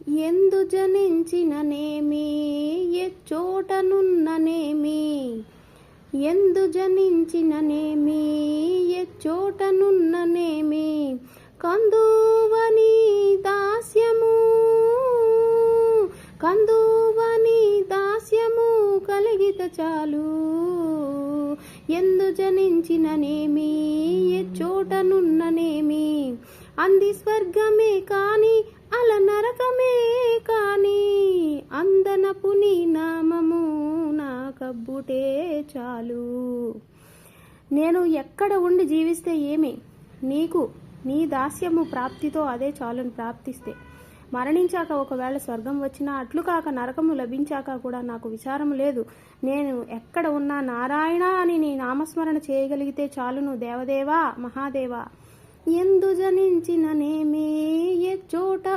ఎందు జనించిననేమి ఎచ్చోటనున్ననేమి ఎందు జనించిననేమి ఎచ్చోటనున్ననేమి కందువని దాస్యము కలిగిత చాలు ఎందు జనించిననేమి ఎచ్చోటనున్ననేమి అంది స్వర్గమే కాని అల నరకమే కాని అందనపు నీ నామము నా కబ్బుటే చాలు. నేను ఎక్కడ ఉండి జీవిస్తే ఏమి, నీకు నీ దాస్యము ప్రాప్తితో అదే చాలును. ప్రాప్తిస్తే మరణించాక ఒకవేళ స్వర్గం వచ్చినా, అట్లు కాక నరకము లభించాక కూడా నాకు విచారం లేదు. నేను ఎక్కడ ఉన్నా నారాయణ అని నీ నామస్మరణ చేయగలిగితే చాలును దేవదేవా మహాదేవా. ఎందు జనించిననేమి ఎచ్చోట